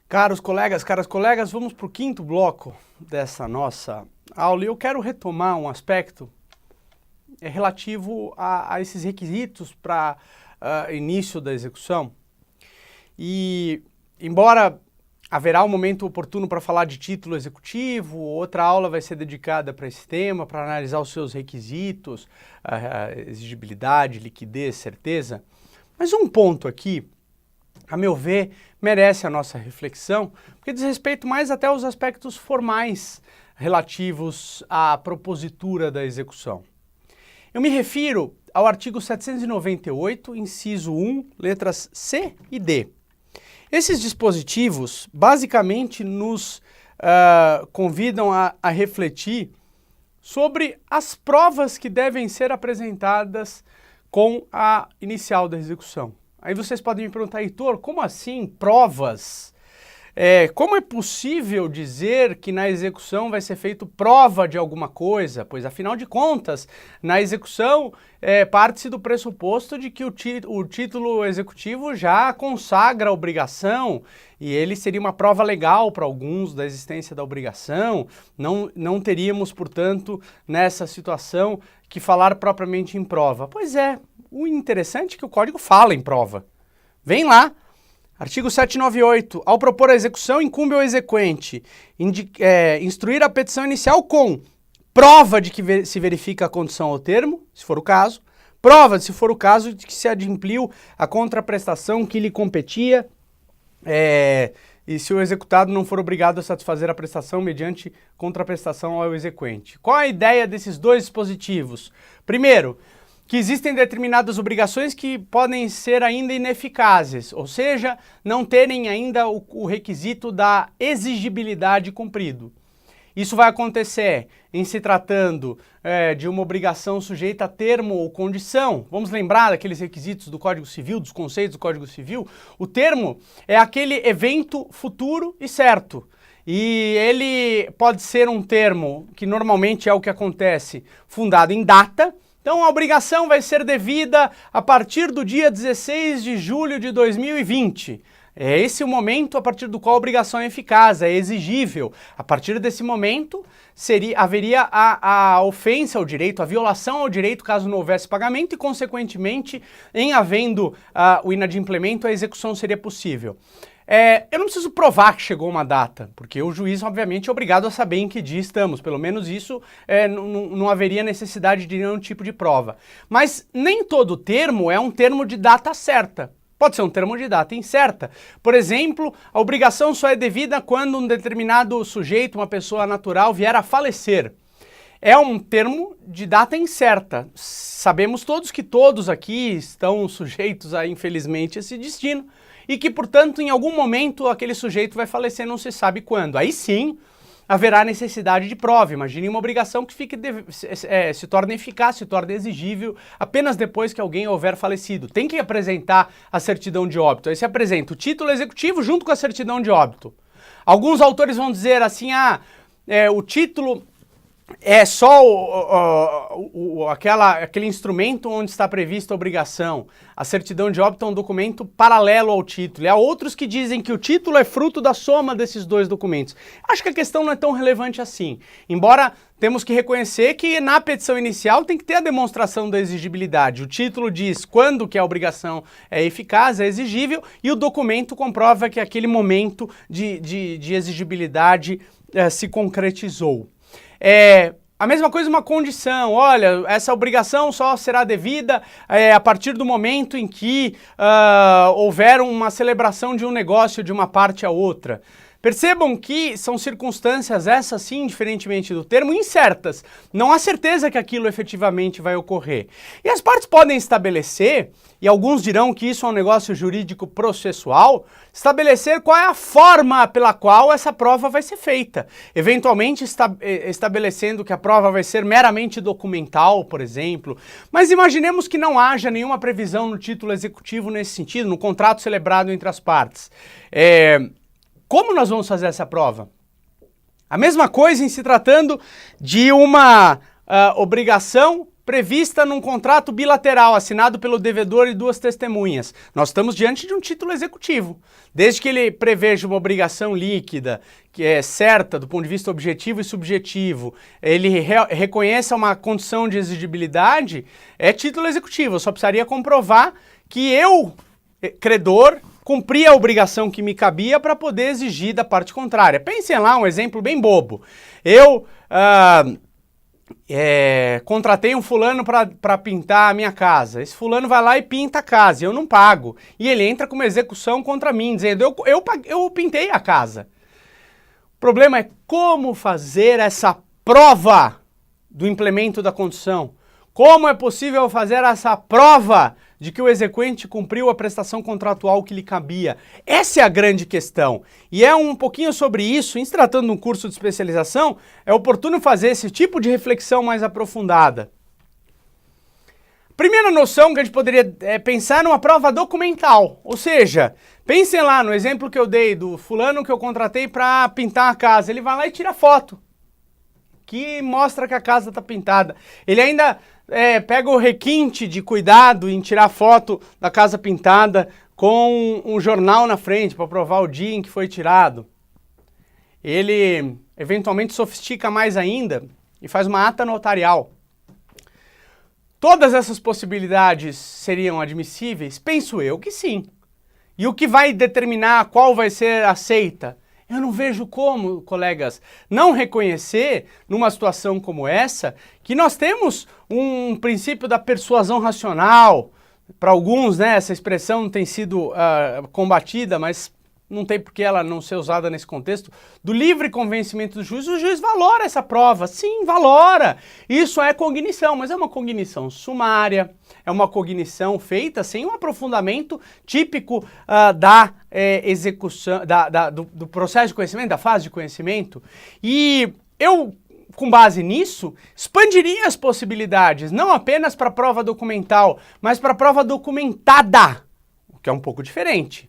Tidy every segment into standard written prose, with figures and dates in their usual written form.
Caros colegas, vamos para o quinto bloco dessa nossa aula e eu quero retomar um aspecto relativo a esses requisitos para início da execução. E, embora haverá um momento oportuno para falar de título executivo, outra aula vai ser dedicada para esse tema, para analisar os seus requisitos, exigibilidade, liquidez, certeza. Mas um ponto aqui, a meu ver, merece a nossa reflexão, porque diz respeito mais até aos aspectos formais relativos à propositura da execução. Eu me refiro ao artigo 798, inciso 1, letras C e D. Esses dispositivos basicamente nos convidam a refletir sobre as provas que devem ser apresentadas com a inicial da execução. Aí vocês podem me perguntar, Heitor, como assim provas? Como é possível dizer que na execução vai ser feito prova de alguma coisa? Pois, afinal de contas, na execução parte-se do pressuposto de que o título executivo já consagra a obrigação e ele seria uma prova legal para alguns da existência da obrigação. Não teríamos, portanto, nessa situação que falar propriamente em prova. Pois é, o interessante é que o código fala em prova. Vem lá. Artigo 798. Ao propor a execução, incumbe ao exequente instruir a petição inicial com prova de que se verifica a condição ao termo, se for o caso, prova, se for o caso, de que se adimpliu a contraprestação que lhe competia e se o executado não for obrigado a satisfazer a prestação mediante contraprestação ao exequente. Qual a ideia desses dois dispositivos? Primeiro, que existem determinadas obrigações que podem ser ainda ineficazes, ou seja, não terem ainda o requisito da exigibilidade cumprido. Isso vai acontecer em se tratando de uma obrigação sujeita a termo ou condição. Vamos lembrar daqueles requisitos do Código Civil, dos conceitos do Código Civil? O termo é aquele evento futuro e certo. E ele pode ser um termo, que normalmente é o que acontece, fundado em data. Então a obrigação vai ser devida a partir do dia 16 de julho de 2020. É esse o momento a partir do qual a obrigação é eficaz, é exigível. A partir desse momento, haveria a ofensa ao direito, a violação ao direito caso não houvesse pagamento e, consequentemente, em havendo o inadimplemento, a execução seria possível. Eu não preciso provar que chegou uma data, porque o juiz, obviamente, é obrigado a saber em que dia estamos. Pelo menos isso não haveria necessidade de nenhum tipo de prova. Mas nem todo termo é um termo de data certa. Pode ser um termo de data incerta. Por exemplo, a obrigação só é devida quando um determinado sujeito, uma pessoa natural, vier a falecer. É um termo de data incerta. Sabemos todos que todos aqui estão sujeitos a, infelizmente, esse destino e que, portanto, em algum momento aquele sujeito vai falecer, não se sabe quando. Aí sim haverá necessidade de prova. Imagine uma obrigação que se torne eficaz, se torne exigível apenas depois que alguém houver falecido. Tem que apresentar a certidão de óbito. Aí se apresenta o título executivo junto com a certidão de óbito. Alguns autores vão dizer assim, o título é só aquele instrumento onde está prevista a obrigação. A certidão de óbito é um documento paralelo ao título. E há outros que dizem que o título é fruto da soma desses dois documentos. Acho que a questão não é tão relevante assim. Embora temos que reconhecer que na petição inicial tem que ter a demonstração da exigibilidade. O título diz quando que a obrigação é eficaz, é exigível, e o documento comprova que aquele momento de exigibilidade se concretizou. A mesma coisa uma condição, olha, essa obrigação só será devida a partir do momento em que houver uma celebração de um negócio de uma parte a outra. Percebam que são circunstâncias essas sim, diferentemente do termo, incertas. Não há certeza que aquilo efetivamente vai ocorrer. E as partes podem estabelecer, e alguns dirão que isso é um negócio jurídico processual, estabelecer qual é a forma pela qual essa prova vai ser feita. Eventualmente estabelecendo que a prova vai ser meramente documental, por exemplo. Mas imaginemos que não haja nenhuma previsão no título executivo nesse sentido, no contrato celebrado entre as partes. Como nós vamos fazer essa prova? A mesma coisa em se tratando de uma obrigação prevista num contrato bilateral assinado pelo devedor e duas testemunhas. Nós estamos diante de um título executivo. Desde que ele preveja uma obrigação líquida, que é certa do ponto de vista objetivo e subjetivo, ele reconheça uma condição de exigibilidade, é título executivo. Eu só precisaria comprovar que eu, credor, cumpri a obrigação que me cabia para poder exigir da parte contrária. Pensem lá, um exemplo bem bobo. Eu contratei um fulano para pintar a minha casa. Esse fulano vai lá e pinta a casa, eu não pago. E ele entra com uma execução contra mim, dizendo, eu pintei a casa. O problema é como fazer essa prova do implemento da condição. Como é possível fazer essa prova de que o exequente cumpriu a prestação contratual que lhe cabia? Essa é a grande questão. E é um pouquinho sobre isso, em se tratando de um curso de especialização, é oportuno fazer esse tipo de reflexão mais aprofundada. Primeira noção que a gente poderia pensar numa prova documental, ou seja, pensem lá no exemplo que eu dei do fulano que eu contratei para pintar a casa. Ele vai lá e tira foto, que mostra que a casa está pintada. Ele ainda pega o requinte de cuidado em tirar foto da casa pintada com um jornal na frente para provar o dia em que foi tirado. Ele eventualmente sofistica mais ainda e faz uma ata notarial. Todas essas possibilidades seriam admissíveis? Penso eu que sim. E o que vai determinar qual vai ser aceita? Eu não vejo como, colegas, não reconhecer, numa situação como essa, que nós temos um princípio da persuasão racional. Para alguns, né, essa expressão tem sido combatida, mas não tem por que ela não ser usada nesse contexto, do livre convencimento do juiz. O juiz valora essa prova, sim, valora. Isso é cognição, mas é uma cognição sumária, é uma cognição feita sem um aprofundamento típico da execução, do processo de conhecimento, da fase de conhecimento. E eu, com base nisso, expandiria as possibilidades, não apenas para a prova documental, mas para a prova documentada, o que é um pouco diferente.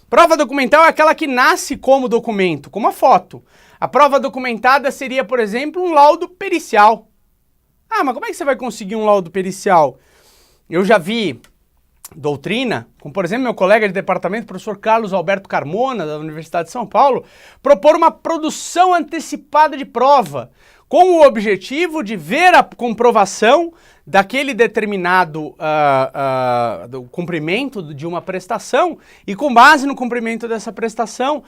Prova documental é aquela que nasce como documento, como a foto. A prova documentada seria, por exemplo, um laudo pericial. Ah, mas como é que você vai conseguir um laudo pericial? Eu já vi doutrina, como por exemplo meu colega de departamento, professor Carlos Alberto Carmona, da Universidade de São Paulo, propor uma produção antecipada de prova, com o objetivo de ver a comprovação daquele determinado do cumprimento de uma prestação e, com base no cumprimento dessa prestação,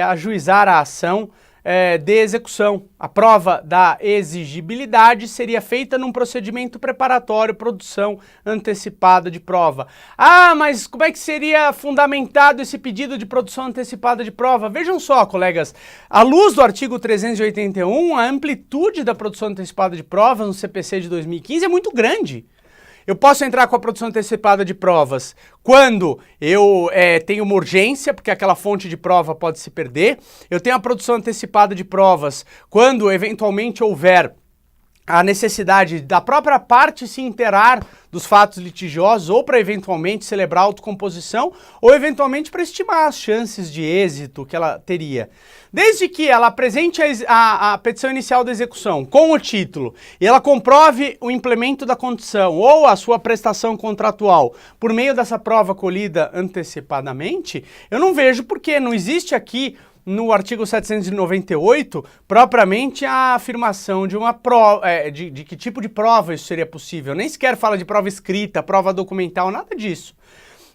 ajuizar a ação de execução. A prova da exigibilidade seria feita num procedimento preparatório, produção antecipada de prova. Ah, mas como é que seria fundamentado esse pedido de produção antecipada de prova? Vejam só, colegas, à luz do artigo 381, a amplitude da produção antecipada de provas no CPC de 2015 é muito grande. Eu posso entrar com a produção antecipada de provas quando eu tenho uma urgência, porque aquela fonte de prova pode se perder. Eu tenho a produção antecipada de provas quando eventualmente houver a necessidade da própria parte se inteirar dos fatos litigiosos ou para eventualmente celebrar autocomposição ou eventualmente para estimar as chances de êxito que ela teria. Desde que ela apresente a petição inicial da execução com o título e ela comprove o implemento da condição ou a sua prestação contratual por meio dessa prova colhida antecipadamente, eu não vejo porque não existe aqui no artigo 798, propriamente a afirmação de uma prova, de que tipo de prova isso seria possível. Nem sequer fala de prova escrita, prova documental, nada disso.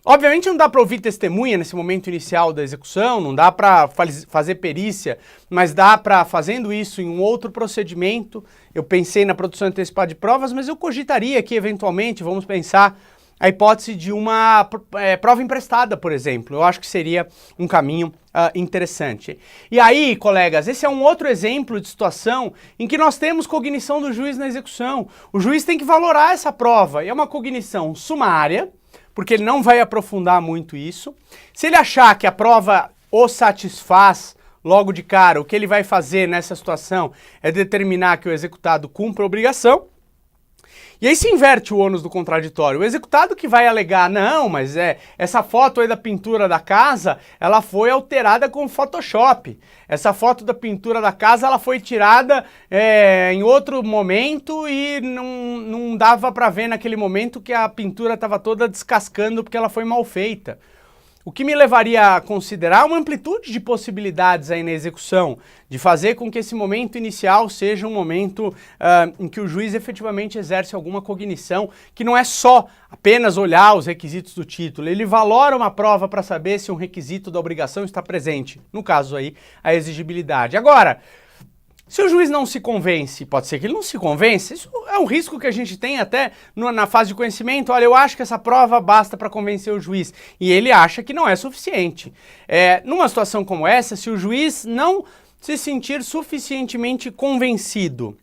Obviamente não dá para ouvir testemunha nesse momento inicial da execução, não dá para fazer perícia, mas dá para, fazendo isso em um outro procedimento, eu pensei na produção antecipada de provas, mas eu cogitaria que eventualmente, vamos pensar, a hipótese de uma prova emprestada, por exemplo. Eu acho que seria um caminho interessante. E aí, colegas, esse é um outro exemplo de situação em que nós temos cognição do juiz na execução. O juiz tem que valorar essa prova. E é uma cognição sumária, porque ele não vai aprofundar muito isso. Se ele achar que a prova o satisfaz logo de cara, o que ele vai fazer nessa situação é determinar que o executado cumpra a obrigação. E aí se inverte o ônus do contraditório. O executado que vai alegar, não, mas essa foto aí da pintura da casa, ela foi alterada com Photoshop. Essa foto da pintura da casa, ela foi tirada em outro momento e não dava para ver naquele momento que a pintura estava toda descascando porque ela foi mal feita. O que me levaria a considerar uma amplitude de possibilidades aí na execução, de fazer com que esse momento inicial seja um momento em que o juiz efetivamente exerce alguma cognição, que não é só apenas olhar os requisitos do título, ele valora uma prova para saber se um requisito da obrigação está presente, no caso aí, a exigibilidade. Agora, se o juiz não se convence, pode ser que ele não se convence, isso é um risco que a gente tem até na fase de conhecimento. Olha, eu acho que essa prova basta para convencer o juiz, e ele acha que não é suficiente. Numa situação como essa, se o juiz não se sentir suficientemente convencido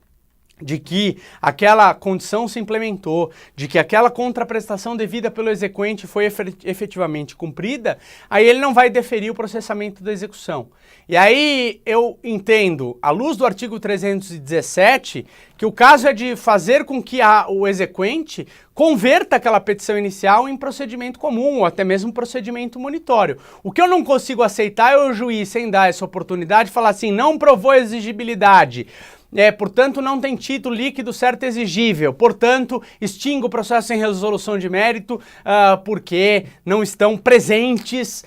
de que aquela condição se implementou, de que aquela contraprestação devida pelo exequente foi efetivamente cumprida, aí ele não vai deferir o processamento da execução. E aí eu entendo, à luz do artigo 317, que o caso é de fazer com que o exequente converta aquela petição inicial em procedimento comum, ou até mesmo procedimento monitório. O que eu não consigo aceitar é o juiz, sem dar essa oportunidade, falar assim, não provou exigibilidade, portanto, não tem título líquido certo exigível, portanto, extingo o processo em resolução de mérito porque não estão presentes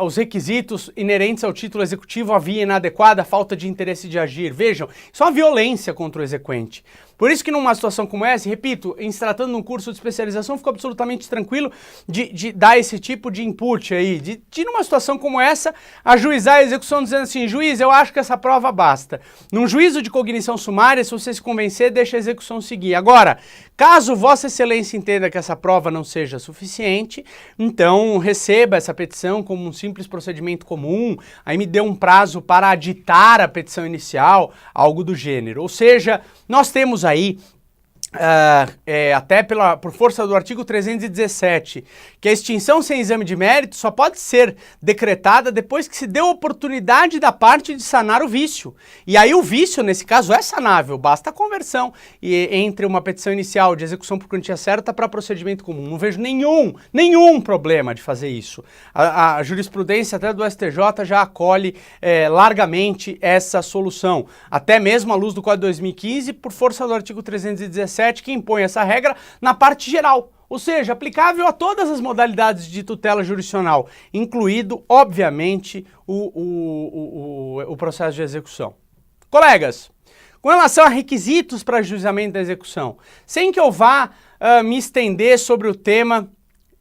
os requisitos inerentes ao título executivo, a via inadequada, a falta de interesse de agir. Vejam, isso é uma violência contra o exequente. Por isso que numa situação como essa, repito, em se tratando de um curso de especialização, fico absolutamente tranquilo de dar esse tipo de input aí, de numa situação como essa, ajuizar a execução dizendo assim, juiz, eu acho que essa prova basta. Num juízo de cognição sumária, se você se convencer, deixa a execução seguir. Agora, caso Vossa Excelência entenda que essa prova não seja suficiente, então receba essa petição como um simples procedimento comum, aí me dê um prazo para aditar a petição inicial, algo do gênero. Ou seja, nós temos aí, até por força do artigo 317, que a extinção sem exame de mérito só pode ser decretada depois que se deu oportunidade da parte de sanar o vício. E aí o vício, nesse caso, é sanável, basta a conversão entre uma petição inicial de execução por quantia certa para procedimento comum. Não vejo nenhum problema de fazer isso. A jurisprudência até do STJ já acolhe largamente essa solução, até mesmo à luz do Código de 2015, por força do artigo 317, que impõe essa regra na parte geral, ou seja, aplicável a todas as modalidades de tutela jurisdicional, incluído, obviamente, o processo de execução. Colegas, com relação a requisitos para ajuizamento da execução, sem que eu vá me estender sobre o tema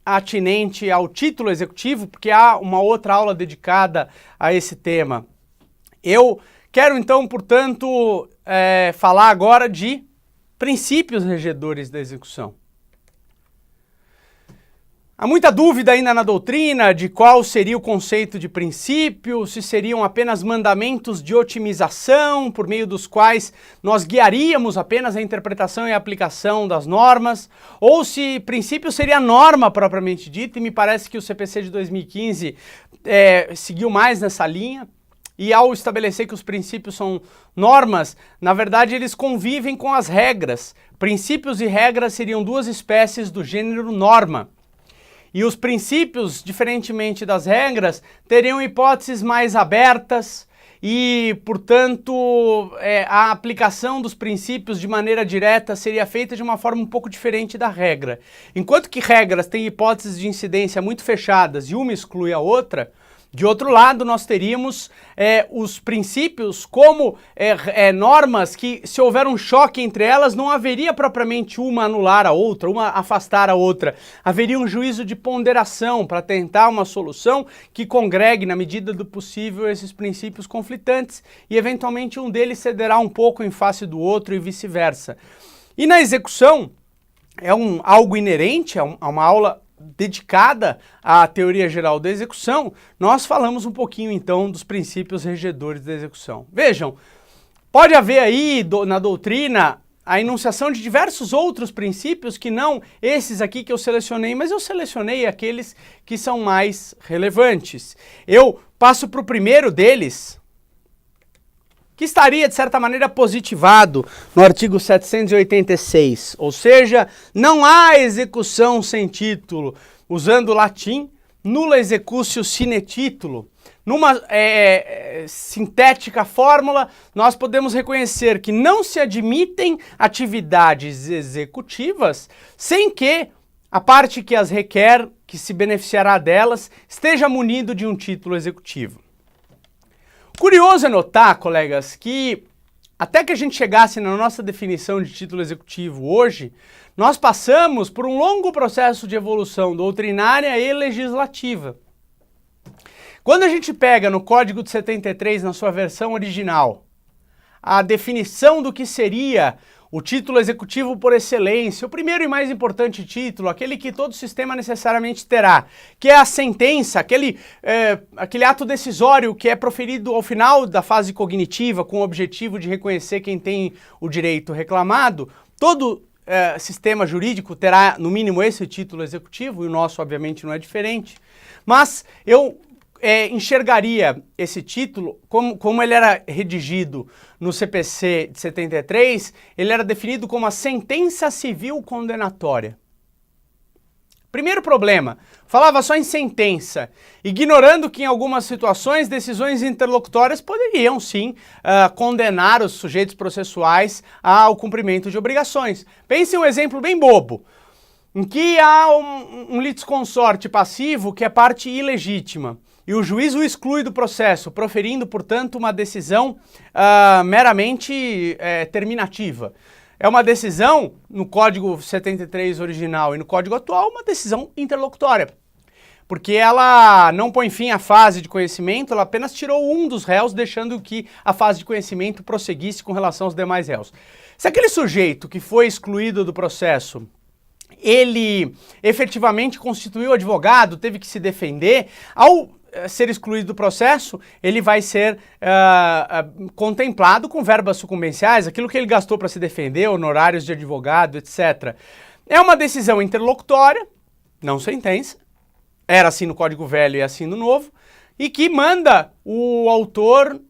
atinente ao título executivo, porque há uma outra aula dedicada a esse tema, eu quero então, portanto, falar agora de princípios regedores da execução. Há muita dúvida ainda na doutrina de qual seria o conceito de princípio, se seriam apenas mandamentos de otimização, por meio dos quais nós guiaríamos apenas a interpretação e a aplicação das normas, ou se princípio seria a norma propriamente dita, e me parece que o CPC de 2015 seguiu mais nessa linha. E ao estabelecer que os princípios são normas, na verdade eles convivem com as regras. Princípios e regras seriam duas espécies do gênero norma. E os princípios, diferentemente das regras, teriam hipóteses mais abertas e, portanto, a aplicação dos princípios de maneira direta seria feita de uma forma um pouco diferente da regra. Enquanto que regras têm hipóteses de incidência muito fechadas e uma exclui a outra, de outro lado, nós teríamos os princípios como normas que, se houver um choque entre elas, não haveria propriamente uma anular a outra, uma afastar a outra. Haveria um juízo de ponderação para tentar uma solução que congregue, na medida do possível, esses princípios conflitantes e, eventualmente, um deles cederá um pouco em face do outro e vice-versa. E na execução, algo inerente a uma aula dedicada à teoria geral da execução, nós falamos um pouquinho então dos princípios regedores da execução. Vejam, pode haver aí na doutrina a enunciação de diversos outros princípios que não esses aqui que eu selecionei, mas eu selecionei aqueles que são mais relevantes. Eu passo para o primeiro deles, que estaria, de certa maneira, positivado no artigo 786, ou seja, não há execução sem título, usando o latim, nulla executio sine titulo. Numa sintética fórmula, nós podemos reconhecer que não se admitem atividades executivas sem que a parte que as requer, que se beneficiará delas, esteja munido de um título executivo. Curioso é notar, colegas, que até que a gente chegasse na nossa definição de título executivo hoje, nós passamos por um longo processo de evolução doutrinária e legislativa. Quando a gente pega no Código de 73, na sua versão original, a definição do que seria o título executivo por excelência, o primeiro e mais importante título, aquele que todo sistema necessariamente terá, que é a sentença, aquele ato decisório que é proferido ao final da fase cognitiva com o objetivo de reconhecer quem tem o direito reclamado, todo sistema jurídico terá no mínimo esse título executivo, e o nosso obviamente não é diferente, mas eu enxergaria esse título, como ele era redigido no CPC de 73, ele era definido como a sentença civil condenatória. Primeiro problema, falava só em sentença, ignorando que em algumas situações decisões interlocutórias poderiam sim condenar os sujeitos processuais ao cumprimento de obrigações. Pense em um exemplo bem bobo, em que há um litisconsorte passivo que é parte ilegítima, e o juiz o exclui do processo, proferindo, portanto, uma decisão meramente terminativa. É uma decisão, no Código 73 original e no Código atual, uma decisão interlocutória. Porque ela não põe fim à fase de conhecimento, ela apenas tirou um dos réus, deixando que a fase de conhecimento prosseguisse com relação aos demais réus. Se aquele sujeito que foi excluído do processo, ele efetivamente constituiu advogado, teve que se defender, ao ser excluído do processo, ele vai ser contemplado com verbas sucumbenciais, aquilo que ele gastou para se defender, honorários de advogado, etc. É uma decisão interlocutória, não sentença, era assim no Código Velho e assim no Novo, e que manda o autor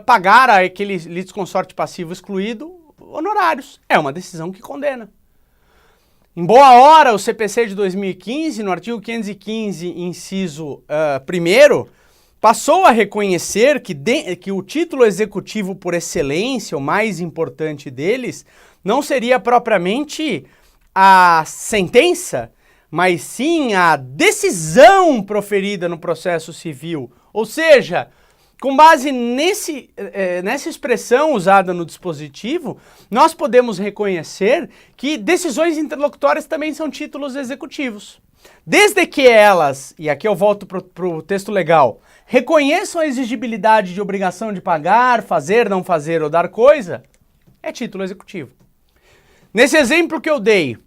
pagar aquele litisconsorte passivo excluído honorários. É uma decisão que condena. Em boa hora, o CPC de 2015, no artigo 515, inciso 1º, passou a reconhecer que o título executivo por excelência, o mais importante deles, não seria propriamente a sentença, mas sim a decisão proferida no processo civil. Ou seja, com base nessa expressão usada no dispositivo, nós podemos reconhecer que decisões interlocutórias também são títulos executivos. Desde que elas, e aqui eu volto para o texto legal, reconheçam a exigibilidade de obrigação de pagar, fazer, não fazer ou dar coisa, é título executivo. Nesse exemplo que eu dei,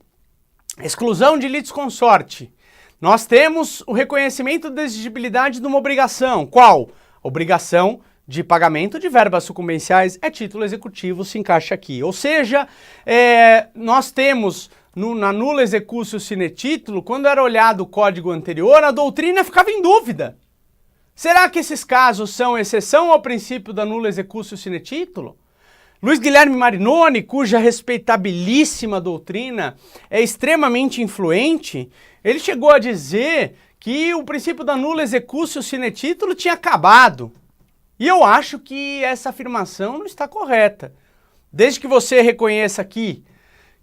exclusão de litisconsorte, nós temos o reconhecimento da exigibilidade de uma obrigação. Qual? Obrigação de pagamento de verbas sucumbenciais é título executivo, se encaixa aqui. Ou seja, nós temos na nulla executio sine titulo, quando era olhado o código anterior, a doutrina ficava em dúvida. Será que esses casos são exceção ao princípio da nulla executio sine titulo? Luiz Guilherme Marinoni, cuja respeitabilíssima doutrina é extremamente influente, ele chegou a dizer que o princípio da nulla executio sine titulo tinha acabado. E eu acho que essa afirmação não está correta. Desde que você reconheça aqui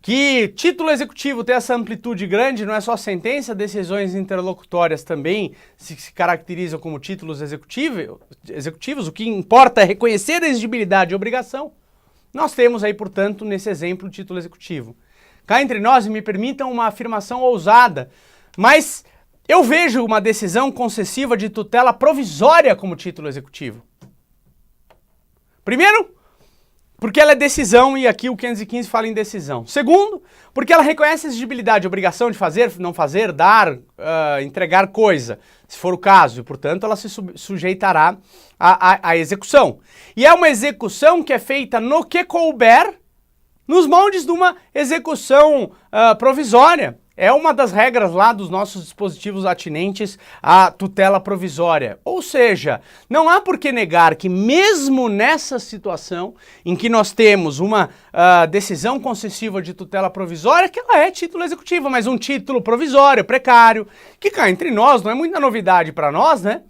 que título executivo tem essa amplitude grande, não é só sentença, decisões interlocutórias também se caracterizam como títulos executivos, o que importa é reconhecer a exigibilidade e obrigação. Nós temos aí, portanto, nesse exemplo, o título executivo. Cá entre nós, me permitam uma afirmação ousada, mas eu vejo uma decisão concessiva de tutela provisória como título executivo. Primeiro, porque ela é decisão e aqui o 515 fala em decisão. Segundo, porque ela reconhece a exigibilidade, a obrigação de fazer, não fazer, dar, entregar coisa, se for o caso, e portanto ela se sujeitará à execução. E é uma execução que é feita no que couber, nos moldes de uma execução provisória. É uma das regras lá dos nossos dispositivos atinentes à tutela provisória. Ou seja, não há por que negar que mesmo nessa situação em que nós temos uma decisão concessiva de tutela provisória, que ela é título executivo, mas um título provisório, precário, que cá entre nós não é muita novidade para nós, né?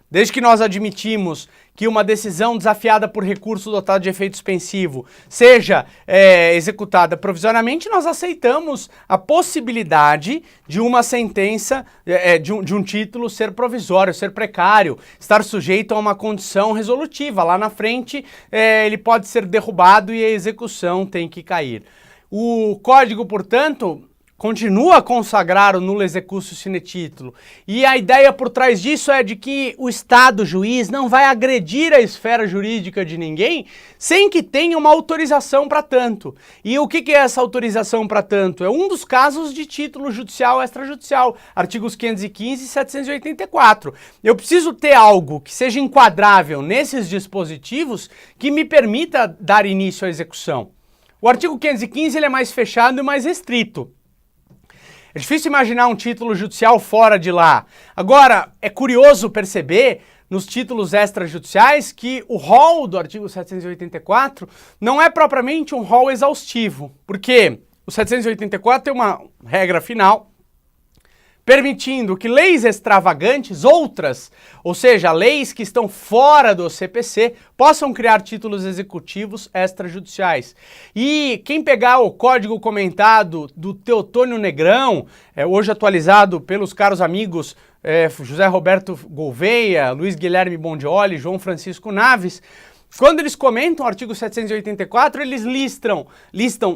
Desde que nós admitimos que uma decisão desafiada por recurso dotado de efeito suspensivo seja executada provisoriamente, nós aceitamos a possibilidade de uma sentença, de um título ser provisório, ser precário, estar sujeito a uma condição resolutiva. Lá na frente, ele pode ser derrubado e a execução tem que cair. O Código, portanto, continua a consagrar o nulo executio sine titulo. E a ideia por trás disso é de que o Estado juiz não vai agredir a esfera jurídica de ninguém sem que tenha uma autorização para tanto. E o que é essa autorização para tanto? É um dos casos de título judicial extrajudicial, artigos 515 e 784. Eu preciso ter algo que seja enquadrável nesses dispositivos que me permita dar início à execução. O artigo 515 ele é mais fechado e mais restrito. É difícil imaginar um título judicial fora de lá. Agora, é curioso perceber nos títulos extrajudiciais que o rol do artigo 784 não é propriamente um rol exaustivo, porque o 784 tem uma regra final permitindo que leis extravagantes, outras, ou seja, leis que estão fora do CPC, possam criar títulos executivos extrajudiciais. E quem pegar o código comentado do Teotônio Negrão, hoje atualizado pelos caros amigos José Roberto Gouveia, Luiz Guilherme Bondioli, João Francisco Naves, quando eles comentam o artigo 784, eles listam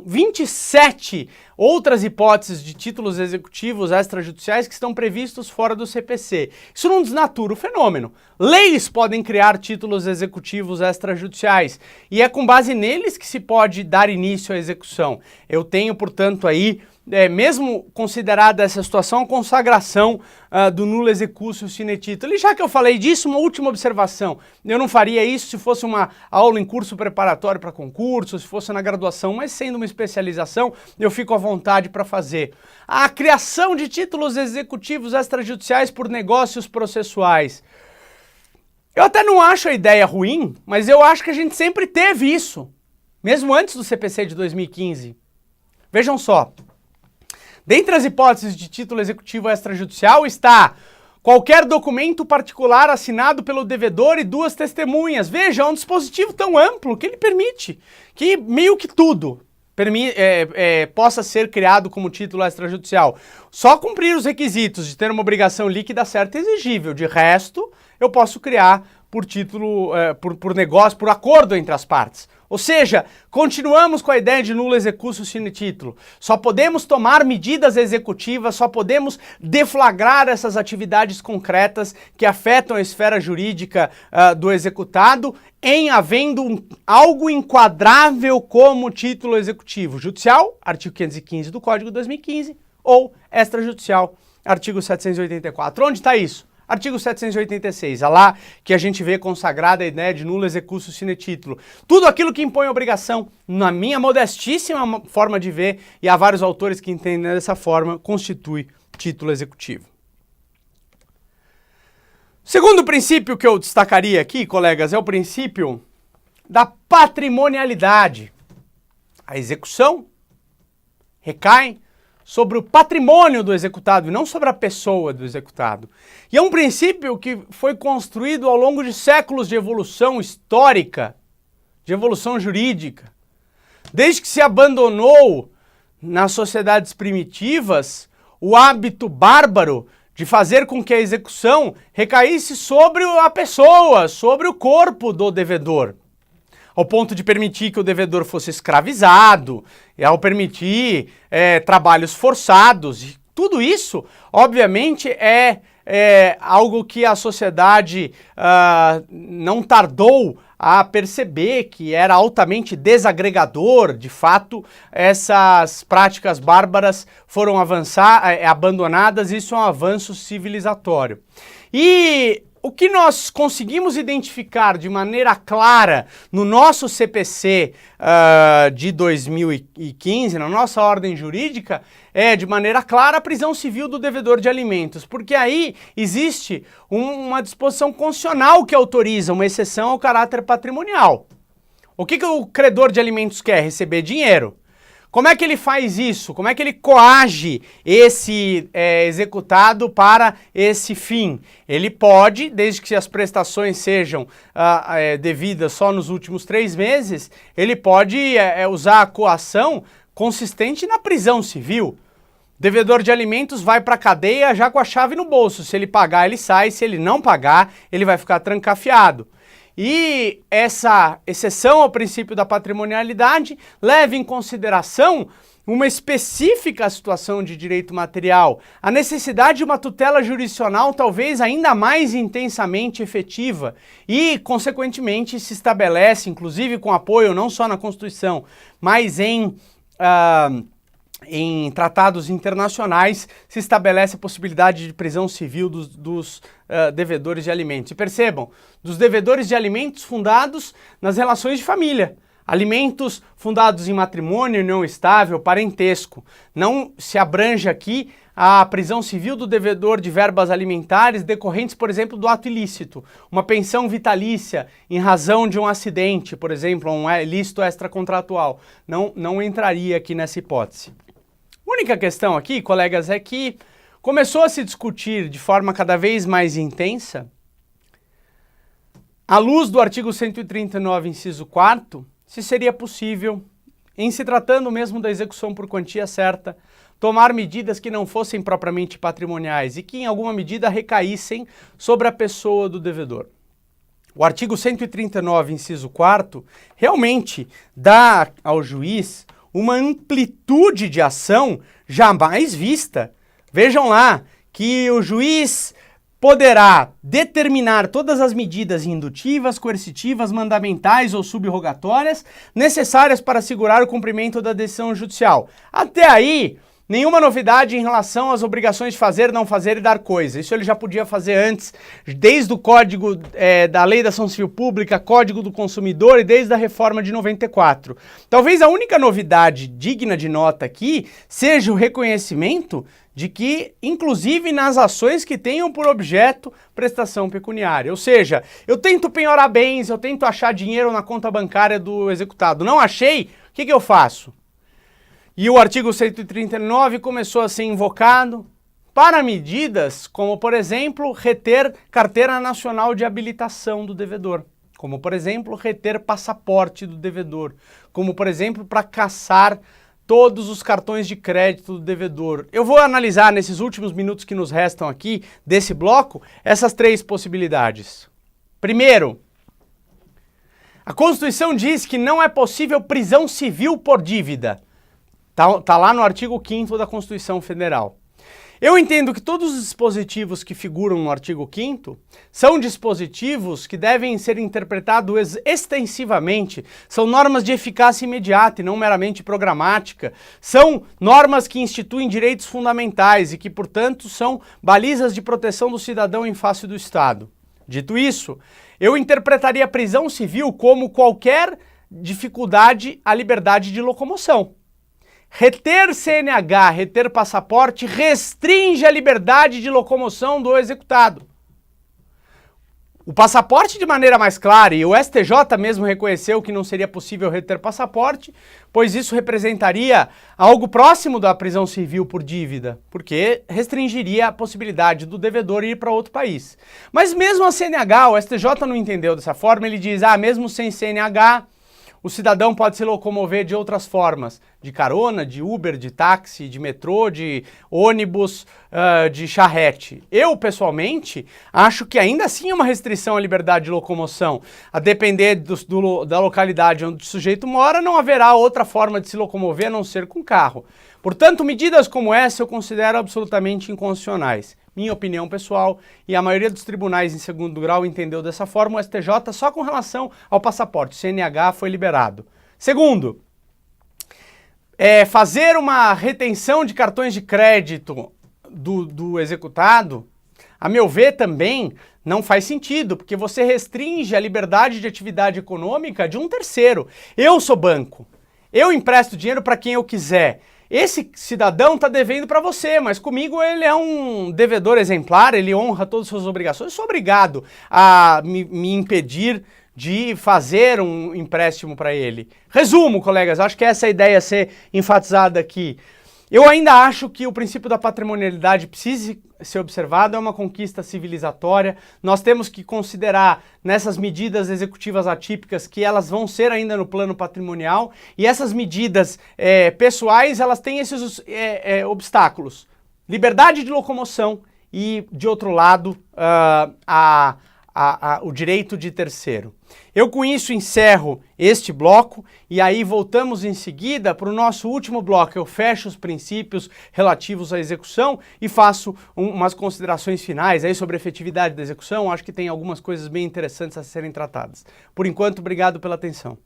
27 outras hipóteses de títulos executivos extrajudiciais que estão previstos fora do CPC. Isso não desnatura o fenômeno. Leis podem criar títulos executivos extrajudiciais e é com base neles que se pode dar início à execução. Eu tenho, portanto, aí mesmo considerada essa situação, a consagração do nulo executio sine titulo. E já que eu falei disso, uma última observação. Eu não faria isso se fosse uma aula em curso preparatório para concurso, se fosse na graduação, mas sendo uma especialização, eu fico à vontade para fazer. A criação de títulos executivos extrajudiciais por negócios processuais. Eu até não acho a ideia ruim, mas eu acho que a gente sempre teve isso, mesmo antes do CPC de 2015. Vejam só. Dentre as hipóteses de título executivo extrajudicial está qualquer documento particular assinado pelo devedor e duas testemunhas. Veja, é um dispositivo tão amplo que ele permite que meio que tudo possa ser criado como título extrajudicial. Só cumprir os requisitos de ter uma obrigação líquida certa e exigível. De resto, eu posso criar por título, por negócio, por acordo entre as partes. Ou seja, continuamos com a ideia de nulo executio sine titulo. Só podemos tomar medidas executivas, só podemos deflagrar essas atividades concretas que afetam a esfera jurídica do executado em havendo algo enquadrável como título executivo judicial, artigo 515 do Código de 2015, ou extrajudicial, artigo 784. Onde está isso? Artigo 786, é lá que a gente vê consagrada a ideia de nulo executio sine titulo. Tudo aquilo que impõe obrigação, na minha modestíssima forma de ver, e há vários autores que entendem dessa forma, constitui título executivo. Segundo princípio que eu destacaria aqui, colegas, é o princípio da patrimonialidade. A execução recai sobre o patrimônio do executado e não sobre a pessoa do executado. E é um princípio que foi construído ao longo de séculos de evolução histórica, de evolução jurídica. Desde que se abandonou nas sociedades primitivas o hábito bárbaro de fazer com que a execução recaísse sobre a pessoa, sobre o corpo do devedor, ao ponto de permitir que o devedor fosse escravizado, e ao permitir trabalhos forçados. Tudo isso, obviamente, é algo que a sociedade não tardou a perceber que era altamente desagregador. De fato, essas práticas bárbaras foram abandonadas, e isso é um avanço civilizatório. E o que nós conseguimos identificar de maneira clara no nosso CPC de 2015, na nossa ordem jurídica, é de maneira clara a prisão civil do devedor de alimentos, porque aí existe uma disposição constitucional que autoriza uma exceção ao caráter patrimonial. O que o credor de alimentos quer? Receber dinheiro. Como é que ele faz isso? Como é que ele coage esse executado para esse fim? Ele pode, desde que as prestações sejam devidas só nos últimos 3 meses, ele pode usar a coação consistente na prisão civil. Devedor de alimentos vai para a cadeia já com a chave no bolso. Se ele pagar, ele sai. Se ele não pagar, ele vai ficar trancafiado. E essa exceção ao princípio da patrimonialidade leva em consideração uma específica situação de direito material, a necessidade de uma tutela jurisdicional talvez ainda mais intensamente efetiva e, consequentemente, se estabelece, inclusive com apoio não só na Constituição, mas em tratados internacionais, se estabelece a possibilidade de prisão civil dos devedores de alimentos. E percebam, dos devedores de alimentos fundados nas relações de família. Alimentos fundados em matrimônio, união estável, parentesco. Não se abrange aqui a prisão civil do devedor de verbas alimentares decorrentes, por exemplo, do ato ilícito. Uma pensão vitalícia em razão de um acidente, por exemplo, um ilícito extracontratual. Não entraria aqui nessa hipótese. A única questão aqui, colegas, é que começou a se discutir de forma cada vez mais intensa, à luz do artigo 139, inciso 4º, se seria possível, em se tratando mesmo da execução por quantia certa, tomar medidas que não fossem propriamente patrimoniais e que em alguma medida recaíssem sobre a pessoa do devedor. O artigo 139, inciso 4º, realmente dá ao juiz uma amplitude de ação jamais vista. Vejam lá que o juiz poderá determinar todas as medidas indutivas, coercitivas, mandamentais ou subrogatórias necessárias para assegurar o cumprimento da decisão judicial. Até aí, nenhuma novidade em relação às obrigações de fazer, não fazer e dar coisa. Isso ele já podia fazer antes, desde o Código da Lei da Ação Civil Pública, Código do Consumidor e desde a reforma de 94. Talvez a única novidade digna de nota aqui seja o reconhecimento de que, inclusive nas ações que tenham por objeto prestação pecuniária. Ou seja, eu tento penhorar bens, eu tento achar dinheiro na conta bancária do executado. Não achei? O que eu faço? E o artigo 139 começou a ser invocado para medidas como, por exemplo, reter carteira nacional de habilitação do devedor. Como, por exemplo, reter passaporte do devedor. Como, por exemplo, para caçar todos os cartões de crédito do devedor. Eu vou analisar nesses últimos minutos que nos restam aqui desse bloco essas 3 possibilidades. Primeiro, a Constituição diz que não é possível prisão civil por dívida. Tá lá no artigo 5º da Constituição Federal. Eu entendo que todos os dispositivos que figuram no artigo 5º são dispositivos que devem ser interpretados extensivamente, são normas de eficácia imediata e não meramente programática, são normas que instituem direitos fundamentais e que, portanto, são balizas de proteção do cidadão em face do Estado. Dito isso, eu interpretaria a prisão civil como qualquer dificuldade à liberdade de locomoção. Reter CNH, reter passaporte, restringe a liberdade de locomoção do executado. O passaporte de maneira mais clara, e o STJ mesmo reconheceu que não seria possível reter passaporte, pois isso representaria algo próximo da prisão civil por dívida, porque restringiria a possibilidade do devedor ir para outro país. Mas mesmo a CNH, o STJ não entendeu dessa forma, ele diz, mesmo sem CNH, o cidadão pode se locomover de outras formas, de carona, de Uber, de táxi, de metrô, de ônibus, de charrete. Eu, pessoalmente, acho que ainda assim é uma restrição à liberdade de locomoção. A depender da localidade onde o sujeito mora, não haverá outra forma de se locomover a não ser com carro. Portanto, medidas como essa eu considero absolutamente inconstitucionais. Minha opinião pessoal, e a maioria dos tribunais em segundo grau entendeu dessa forma, o STJ só com relação ao passaporte, o CNH foi liberado. Segundo, fazer uma retenção de cartões de crédito do executado, a meu ver também, Não faz sentido, porque você restringe a liberdade de atividade econômica de um terceiro. Eu sou banco, eu empresto dinheiro para quem eu quiser. Esse cidadão está devendo para você, mas comigo ele é um devedor exemplar, ele honra todas as suas obrigações. Eu sou obrigado a me impedir de fazer um empréstimo para ele. Resumo, colegas, acho que essa é a ideia a ser enfatizada aqui. Eu ainda acho que o princípio da patrimonialidade precisa ser observado, é uma conquista civilizatória. Nós temos que considerar nessas medidas executivas atípicas que elas vão ser ainda no plano patrimonial, e essas medidas pessoais, elas têm esses obstáculos. Liberdade de locomoção e, de outro lado, o direito de terceiro. Eu com isso encerro este bloco e aí voltamos em seguida para o nosso último bloco. Eu fecho os princípios relativos à execução e faço umas considerações finais aí sobre a efetividade da execução. Acho que tem algumas coisas bem interessantes a serem tratadas. Por enquanto, obrigado pela atenção.